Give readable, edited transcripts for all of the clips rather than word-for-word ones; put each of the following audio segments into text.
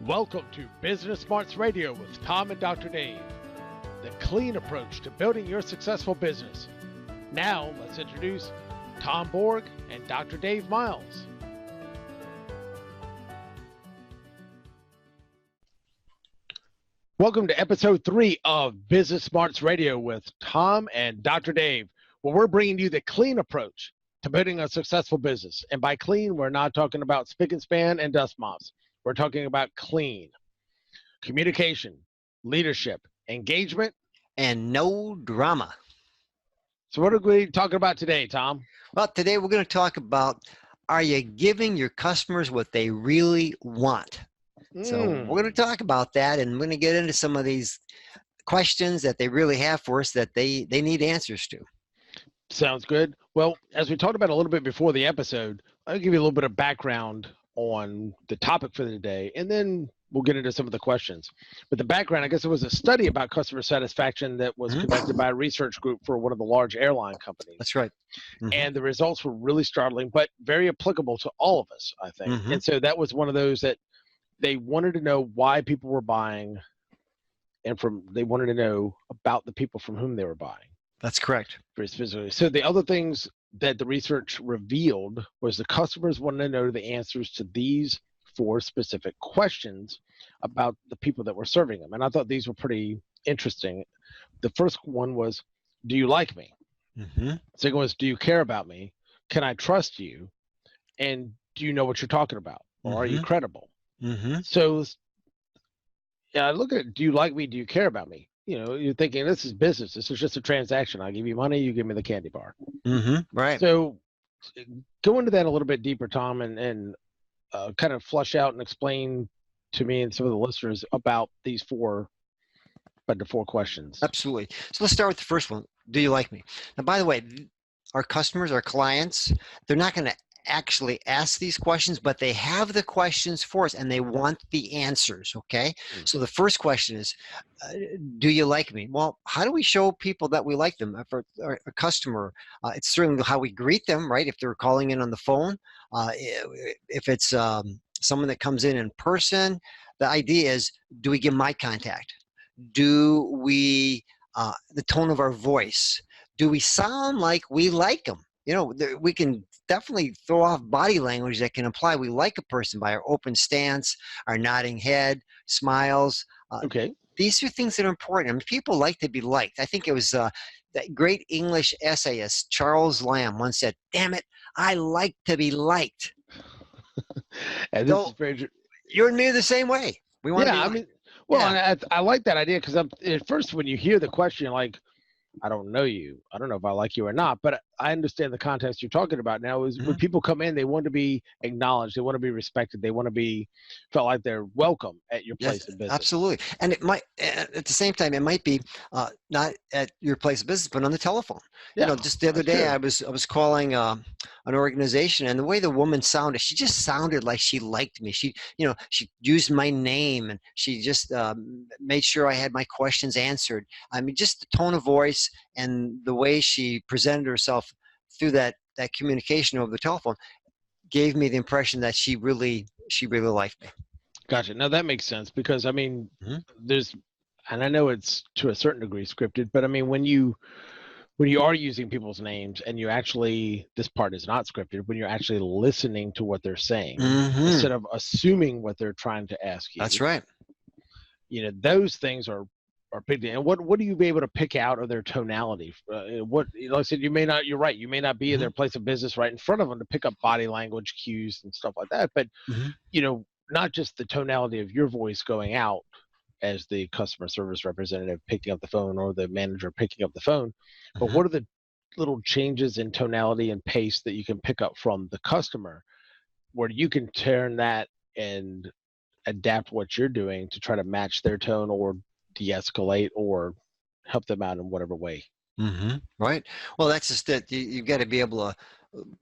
Welcome to Business Smarts Radio with Tom and Dr. Dave, the clean approach to building your successful business. Now, let's introduce Tom Borg and Dr. Dave Miles. Welcome to episode 3 of Business Smarts Radio with Tom and Dr. Dave, where we're bringing you the clean approach to building a successful business. And by clean, we're not talking about spick and span and dust mops. We're talking about clean communication, leadership, engagement, and no drama. So what are we talking about today, Tom? Well, today we're going to talk about, are you giving your customers what they really want? So we're going to talk about that, and we're going to get into some of these questions that they really have for us that they need answers to. Sounds good. Well, as we talked about a little bit before the episode, I'll give you a little bit of background on the topic for the day, and then we'll get into some of the questions. But the background, I guess it was a study about customer satisfaction that was conducted by a research group for one of the large airline companies. That's right. And the results were really startling, but very applicable to all of us, I think. And so that was one of those that they wanted to know why people were buying, and they wanted to know about the people from whom they were buying. That's correct. Very specifically. So the other things that the research revealed was the customers wanted to know the answers to these 4 specific questions about the people that were serving them. And I thought these were pretty interesting. The first one was, do you like me? Second was, do you care about me? Can I trust you? And do you know what you're talking about? Or are you credible? So yeah, look at it. Do you like me? Do you care about me? You know, you're thinking this is business. This is just a transaction. I give you money, you give me the candy bar. Right. So go into that a little bit deeper, Tom, and kind of flush out and explain to me and some of the listeners about the 4 questions. Absolutely. So let's start with the first one. Do you like me? Now, by the way, our customers, our clients, they're not going to actually ask these questions, but they have the questions for us and they want the answers. Okay. So the first question is, do you like me? Well, how do we show people that we like them? For a customer, it's certainly how we greet them, right? If they're calling in on the phone, if it's someone that comes in person, the idea is, do we give them eye contact? Do we, the tone of our voice, do we sound like we like them? You know, we can definitely throw off body language that can imply we like a person by our open stance, our nodding head, smiles. Okay. These are things that are important. I mean, people like to be liked. I think it was that great English essayist, Charles Lamb, once said, "Damn it, I like to be liked." And this is very... You and me are the same way. We want to be liked. I mean, well, and I like that idea because at first when you hear the question, like, I don't know you. I don't know if I like you or not, but I understand the context you're talking about now is when people come in, they want to be acknowledged. They want to be respected. They want to be felt like they're welcome at your place of business. Absolutely. And it might, at the same time, it might be not at your place of business, but on the telephone. You know, just the other day, I was calling an organization, and the way the woman sounded, she just sounded like she liked me. She used my name, and she just made sure I had my questions answered. I mean, just the tone of voice and the way she presented herself through that communication over the telephone gave me the impression that she really liked me. Gotcha. Now that makes sense because I mean, and I know it's to a certain degree scripted, but I mean, when you are using people's names and you actually, this part is not scripted, when you're actually listening to what they're saying instead of assuming what they're trying to ask you. That's right. You know, those things are big. And what do you be able to pick out of their tonality? Like I said, you're right. You may not be in their place of business right in front of them to pick up body language cues and stuff like that. But, you know, not just the tonality of your voice going out as the customer service representative picking up the phone or the manager picking up the phone, but what are the little changes in tonality and pace that you can pick up from the customer where you can turn that and adapt what you're doing to try to match their tone or de-escalate or help them out in whatever way. Right. Well, that's just it. You've got to be able to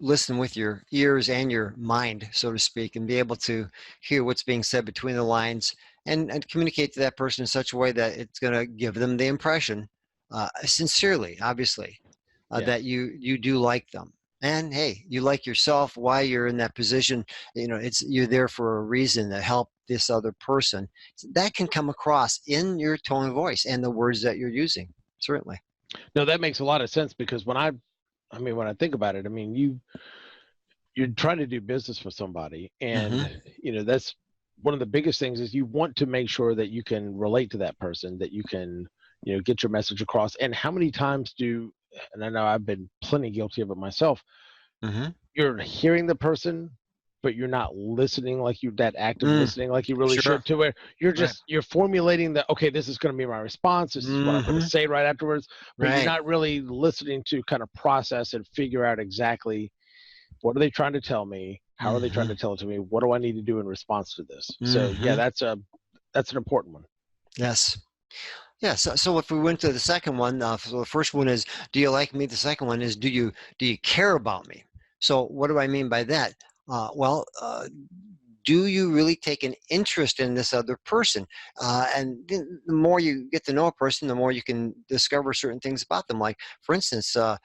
listen with your ears and your mind, so to speak, and be able to hear what's being said between the lines and communicate to that person in such a way that it's going to give them the impression, sincerely, obviously, that you do like them. And hey, you like yourself, why you're in that position, you're there for a reason to help this other person. So that can come across in your tone of voice and the words that you're using. Certainly. No, that makes a lot of sense because I mean, when I think about it, I mean, you're trying to do business with somebody, Hmm. and that's one of the biggest things is you want to make sure that you can relate to that person, that you can get your message across. And how many times and I know I've been plenty guilty of it myself, Hmm. you're hearing the person, but you're not listening like you that active Mm, listening like you really sure. should, to where Right. you're formulating that, okay, this is going to be my response, this is what I'm going to Hmm. say right afterwards, but you're Right. not really listening to kind of process and figure out exactly what are they trying to tell me, how are they trying Hmm. to tell it to me, what do I need to do in response to this. So yeah, Hmm. that's an important one. Yes. Yeah. So if we went to the second one, so the first one is, do you like me? The second one is, do you care about me? So what do I mean by that? Do you really take an interest in this other person? And the more you get to know a person, the more you can discover certain things about them. Like, for instance, uh,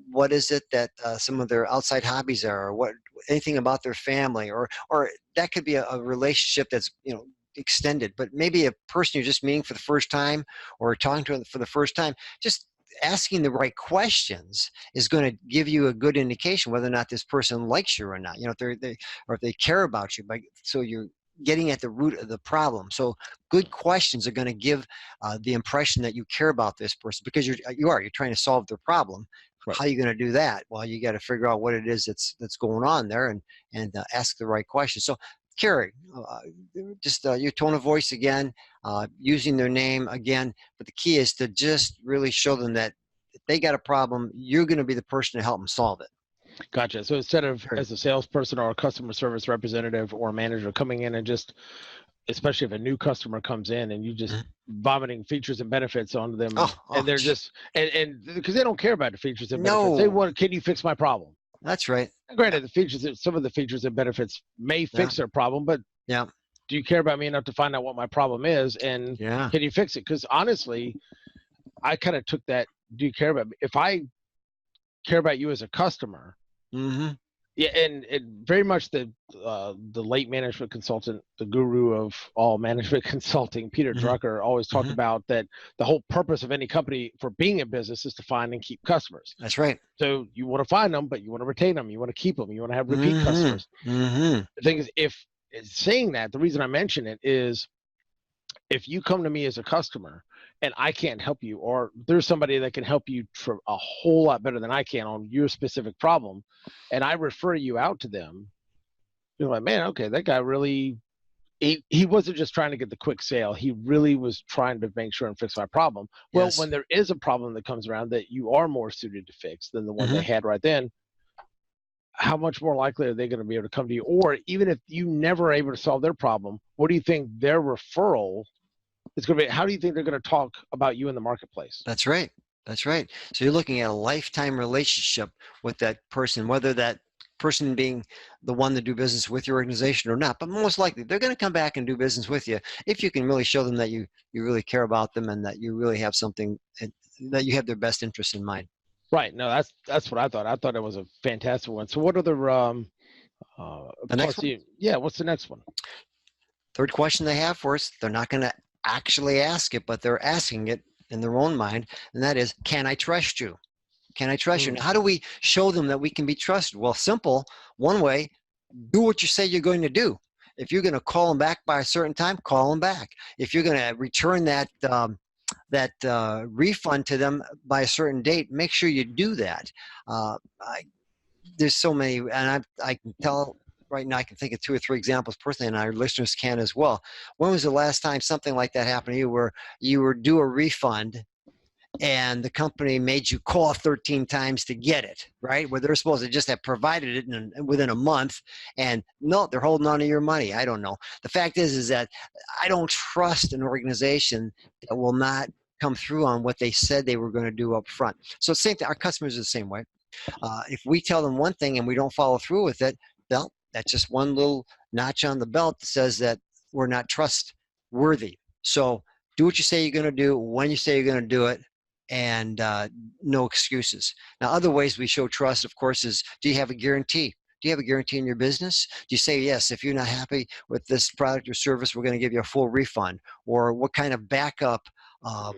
what is it that some of their outside hobbies are, or what anything about their family, or that could be a relationship that's extended, but maybe a person you're just meeting for the first time or talking to for the first time. Just asking the right questions is going to give you a good indication whether or not this person likes you or not. If they care about you. So you're getting at the root of the problem. So good questions are going to give the impression that you care about this person, because you're trying to solve their problem. Right. How are you going to do that? Well, you got to figure out what it is that's going on there, and ask the right questions. So Carrie, just your tone of voice again, using their name again. But the key is to just really show them that if they got a problem, you're going to be the person to help them solve it. Gotcha. So instead of Sure. as a salesperson or a customer service representative or a manager coming in and just, especially if a new customer comes in and you just Mhm. vomiting features and benefits onto them, Oh, and oh, they're just and because they don't care about the features and benefits, they no, want, can you fix my problem? that's right. And Yeah, granted, some of the features and benefits may yeah, fix their problem, but yeah, do you care about me enough to find out what my problem is, and yeah. can you fix it? Because honestly, I kind of took that. Do you care about me? If I care about you as a customer, Mm-hmm. yeah, and very much the late management consultant, the guru of all management consulting, Peter Mm-hmm. Drucker, always talked Mm-hmm. about that the whole purpose of any company for being in business is to find and keep customers. That's right. So you want to find them, but you want to retain them, you want to keep them, you want to have repeat Mm-hmm. customers. Mm-hmm. The thing is, if saying that, the reason I mention it is if you come to me as a customer and I can't help you, or there's somebody that can help you for a whole lot better than I can on your specific problem, and I refer you out to them, you're like, man, okay, that guy really, he wasn't just trying to get the quick sale. He really was trying to make sure and fix my problem. Well, Yes. when there is a problem that comes around that you are more suited to fix than the one they Mm-hmm. had right then, how much more likely are they going to be able to come to you? Or even if you never are able to solve their problem, what do you think their referral is going to be? How do you think they're going to talk about you in the marketplace? That's right. That's right. So you're looking at a lifetime relationship with that person, whether that person being the one to do business with your organization or not. But most likely, they're going to come back and do business with you if you can really show them that you really care about them and that you really have something that you have their best interest in mind. Right. No, that's what I thought. I thought it was a fantastic one. So what other The next plus one, you, yeah, what's the next one? third question they have for us, they're not going to actually ask it, but they're asking it in their own mind, and that is, can I trust you? Can I trust you? Mm, Now, how do we show them that we can be trusted? Well, simple. One way, do what you say you're going to do. If you're going to call them back by a certain time, call them back. If you're going to return that refund to them by a certain date, make sure you do that. There's so many, and I can tell right now, I can think of 2 or 3 examples personally, and our listeners can as well. When was the last time something like that happened to you, where you were due a refund and the company made you call 13 times to get it, right? Where they're supposed to just have provided it within a month, and no, they're holding on to your money. I don't know. The fact is that I don't trust an organization that will not come through on what they said they were going to do up front. So same thing, our customers are the same way. If we tell them one thing and we don't follow through with it, well, that's just one little notch on the belt that says that we're not trustworthy. So do what you say you're going to do when you say you're going to do it. and no excuses. Now, other ways we show trust, of course, is do you have a guarantee? Do you have a guarantee in your business? Do you say, yes, if you're not happy with this product or service, we're going to give you a full refund? Or what kind of backup of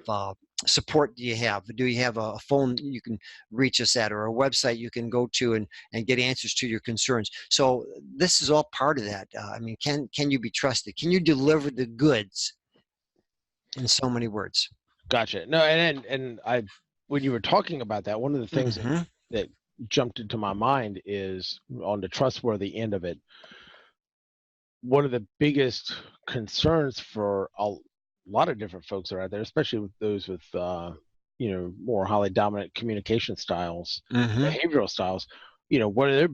support do you have? Do you have a phone you can reach us at, or a website you can go to and get answers to your concerns? So this is all part of that. I mean, can you be trusted? Can you deliver the goods in so many words? Gotcha. No, and I, when you were talking about that, one of the things that jumped into my mind is on the trustworthy end of it. One of the biggest concerns for a lot of different folks that are out there, especially with those with more highly dominant communication styles, behavioral styles, one of their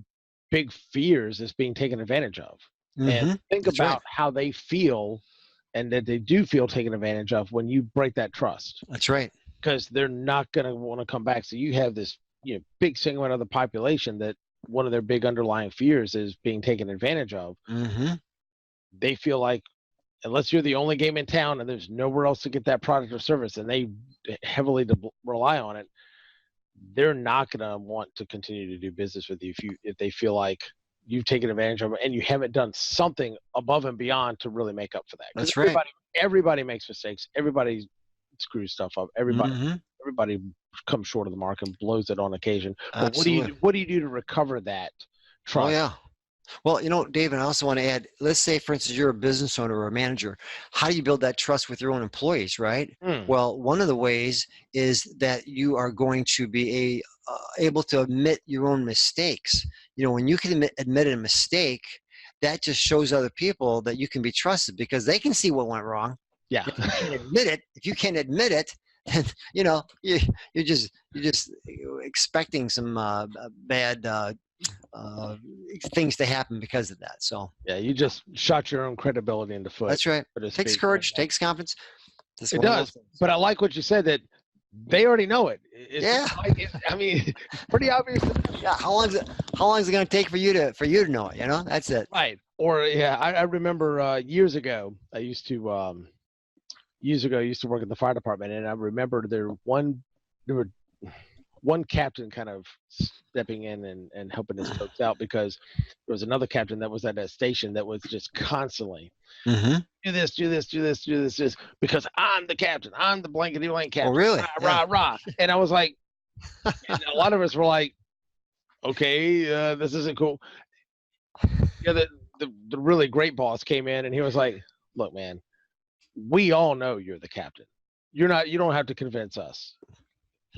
big fears is being taken advantage of. And think That's about right. how they feel, and that they do feel taken advantage of when you break that trust, That's right. because they're not going to want to come back. So you have this big segment of the population that one of their big underlying fears is being taken advantage of. They feel like, unless you're the only game in town and there's nowhere else to get that product or service, and they heavily rely on it, they're not going to want to continue to do business with you if they feel like you've taken advantage of it and you haven't done something above and beyond to really make up for that. Because That's right. everybody makes mistakes. Everybody screws stuff up. Everybody comes short of the mark and blows it on occasion. But Absolutely. what do you do to recover that trust? Oh, yeah. Well, David, I also want to add, let's say, for instance, you're a business owner or a manager. How do you build that trust with your own employees, right? Well, one of the ways is that you are going to be able to admit your own mistakes. When you can admit a mistake, that just shows other people that you can be trusted, because they can see what went wrong. Yeah. If you can't admit it, then you're just expecting some bad things to happen because of that. So yeah, you just shot your own credibility in the foot. That's right. Takes courage, takes confidence. It does. But I like what you said, that they already know it. I mean, pretty obvious. Yeah. How long is it going to take for you to know it? That's it. Right. Or I remember years ago I used to work at the fire department, and I remember there were one captain kind of stepping in and helping his folks out, because there was another captain that was at that station that was just constantly do this, because I'm the captain, I'm the blankety blank captain. Oh, really? Rah. And I was like, and a lot of us were like, okay, this isn't cool. The really great boss came in and he was like, look, man, we all know you're the captain. You don't have to convince us.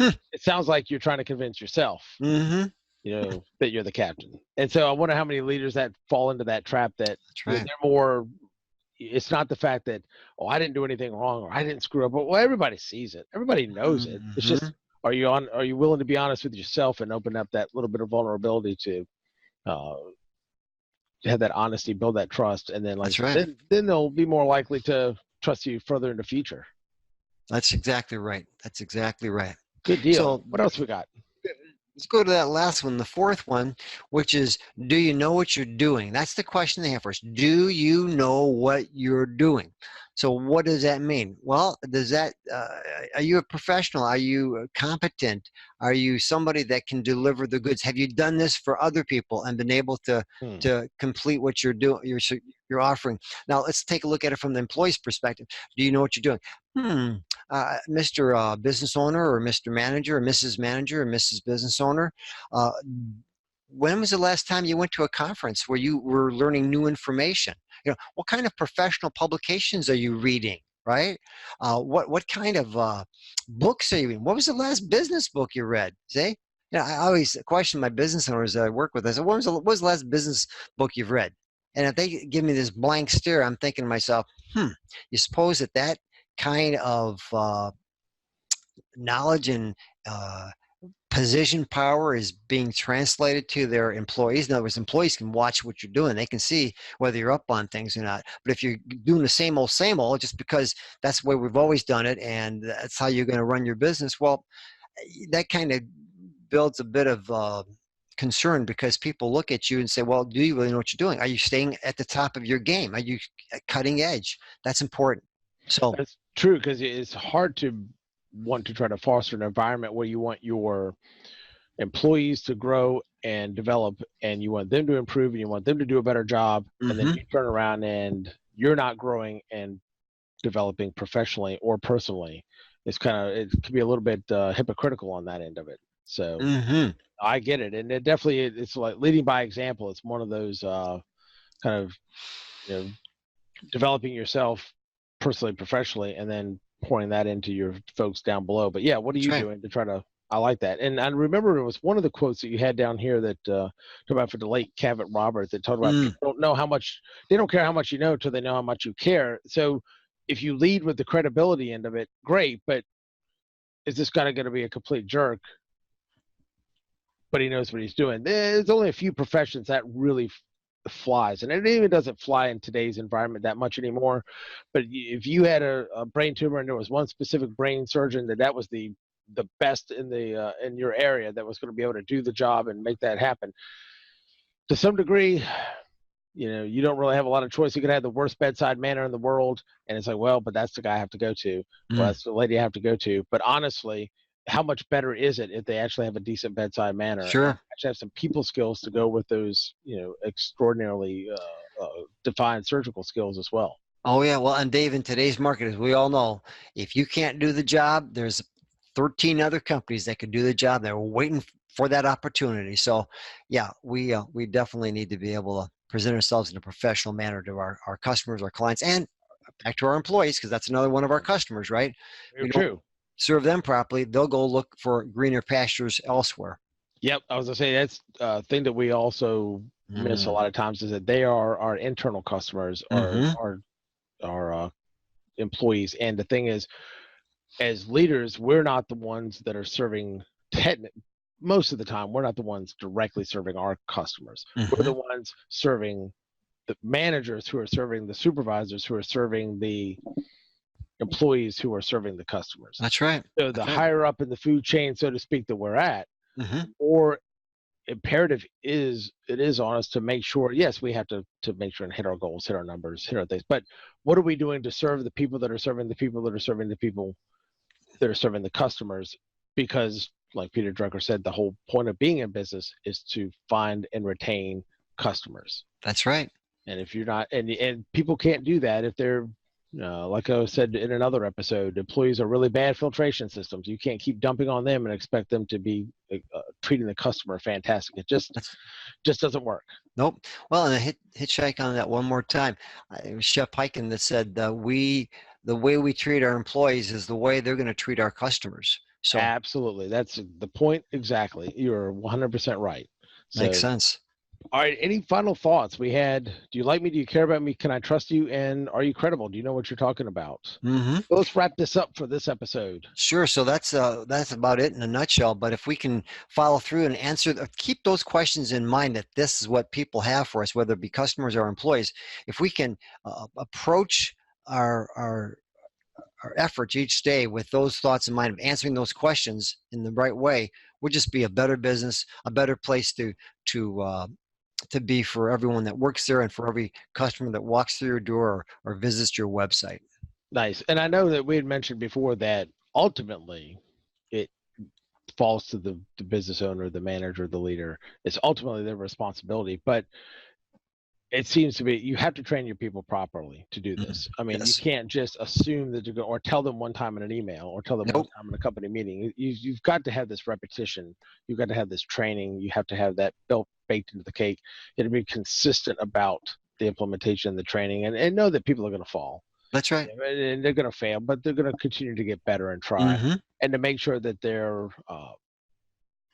It sounds like you're trying to convince yourself, that you're the captain. And so I wonder how many leaders that fall into that trap, that they're more, it's not the fact that, I didn't do anything wrong or I didn't screw up. Well, everybody sees it. Everybody knows it. It's just, are you willing to be honest with yourself and open up that little bit of vulnerability to have that honesty, build that trust, and then then they'll be more likely to trust you further in the future. That's exactly right. Good deal. So, what else we got? Let's go to that last one, the fourth one, which is, do you know what you're doing? That's the question they have for us. Do you know what you're doing? So what does that mean? Well, are you a professional? Are you competent? Are you somebody that can deliver the goods? Have you done this for other people and been able to complete what you're doing, you're offering? Now, let's take a look at it from the employee's perspective. Do you know what you're doing? Mr. Business owner, or Mr. Manager, or Mrs. Manager, or Mrs. Business Owner, when was the last time you went to a conference where you were learning new information? What kind of professional publications are you reading, right? What kind of books are you reading? What was the last business book you read? See? I always question my business owners that I work with. I said, what was the last business book you've read? And if they give me this blank stare, I'm thinking to myself, you suppose that kind of knowledge and position power is being translated to their employees? In other words, employees can watch what you're doing. They can see whether you're up on things or not. But if you're doing the same old, just because that's the way we've always done it and that's how you're going to run your business, well, that kind of builds a bit of concern, because people look at you and say, well, do you really know what you're doing? Are you staying at the top of your game? Are you cutting edge? That's important. So that's true, because it's hard to want to try to foster an environment where you want your employees to grow and develop, and you want them to improve, and you want them to do a better job, and then Mm-hmm. you turn around and you're not growing and developing professionally or personally, it's kind of, it can be a little bit hypocritical on that end of it. So Mm-hmm. I get it, and it definitely, it's like leading by example. It's one of those kind of, you know, developing yourself personally, professionally, and then pouring that into your folks down below. But yeah, what are That's you right. doing to try to? I like that, and I remember it was one of the quotes that you had down here that talked about for the late Cavett Robert, that talked about Mm. people don't know how much, they don't care how much you know till they know how much you care. So if you lead with the credibility end of it, great. But is this guy going to be a complete jerk? But he knows what he's doing. There's only a few professions that really flies, and it even doesn't fly in today's environment that much anymore. But if you had a brain tumor and there was one specific brain surgeon that was the best in your area that was going to be able to do the job and make that happen, to some degree, you know, you don't really have a lot of choice. You could have the worst bedside manner in the world, and it's like, well, but that's the guy I have to go to. Well, Mm. that's the lady I have to go to. But honestly, how much better is it if they actually have a decent bedside manner and Sure. actually have some people skills to go with those, you know, extraordinarily defined surgical skills as well? Oh yeah. Well, and Dave, in today's market, as we all know, if you can't do the job, there's 13 other companies that could do the job. They're waiting for that opportunity. So, yeah, we definitely need to be able to present ourselves in a professional manner to our customers, our clients, and back to our employees, because that's another one of our customers, right? Very We don't true. serve them properly, they'll go look for greener pastures elsewhere. Yep, I was gonna say that's a thing that we also miss a Mm. lot of times, is that they are our internal customers, or Mm-hmm. our employees. And the thing is, as leaders, we're not the ones that are serving most of the time, we're not the ones directly serving our customers. We're Mm-hmm. the ones serving the managers, who are serving the supervisors, who are serving the employees, who are serving the customers. That's right. So the That's right. higher up in the food chain, so to speak, that we're at, Mm-hmm. or imperative it is on us to make sure, yes, we have to make sure and hit our goals, hit our numbers, hit our things, but what are we doing to serve the people that are serving the people that are serving the people that are serving the customers? Because like Peter Drucker said, the whole point of being in business is to find and retain customers. That's right. And if you're not, and people can't do that if they're like I said in another episode, employees are really bad filtration systems. You can't keep dumping on them and expect them to be treating the customer fantastic. It That's just doesn't work. Nope. Well, and hitchhike on that one more time. It was Chef Hyken that said the way we treat our employees is the way they're going to treat our customers. So Absolutely, that's the point exactly. You're 100% right. makes So, sense. all right, any final thoughts we had? Do you like me? Do you care about me? Can I trust you? And are you credible? Do you know what you're talking about? Mm-hmm. So let's wrap this up for this episode. Sure. So that's about it in a nutshell. But if we can follow through and answer, keep those questions in mind, that this is what people have for us, whether it be customers or employees. If we can approach our our our efforts each day with those thoughts in mind of answering those questions in the right way, we'll just be a better business, a better place to to be for everyone that works there, and for every customer that walks through your door or visits your website. Nice. And I know that we had mentioned before that ultimately it falls to the business owner, the manager, the leader. It's ultimately their responsibility. But it seems to be you have to train your people properly to do Mhm. this. I mean, you Yes. can't just assume that you're going, or tell them one time in an email, or tell them one Nope. time in a company meeting. You've got to have this repetition. You've got to have this training. You have to have that built baked into the cake. You have to be consistent about the implementation, the training, and know that people are going to fall, That's right. and they're going to fail, but they're going to continue to get better and try, Mm-hmm. and to make sure that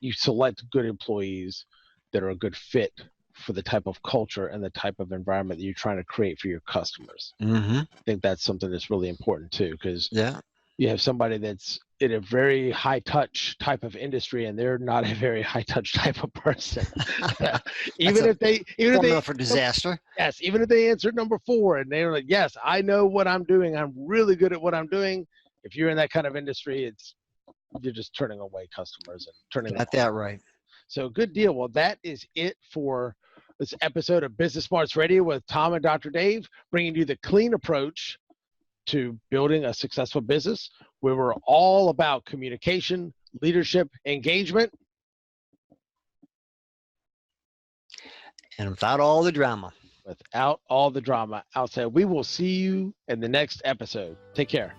you select good employees that are a good fit for the type of culture and the type of environment that you're trying to create for your customers. Mm-hmm. I think that's something that's really important too, because Yeah. you have somebody that's in a very high touch type of industry and they're not a very high touch type of person. That's a Even if they formula for disaster. yes, even if they answered number 4 and they're like, yes, I know what I'm doing, I'm really good at what I'm doing. If you're in that kind of industry, it's you're just turning away customers and turning them Got off. that right. So good deal. Well, that is it for this episode of Business Smarts Radio with Tom and Dr. Dave, bringing you the clean approach to building a successful business where we're all about communication, leadership, engagement. And without all the drama. Without all the drama outside. We will see you in the next episode. Take care.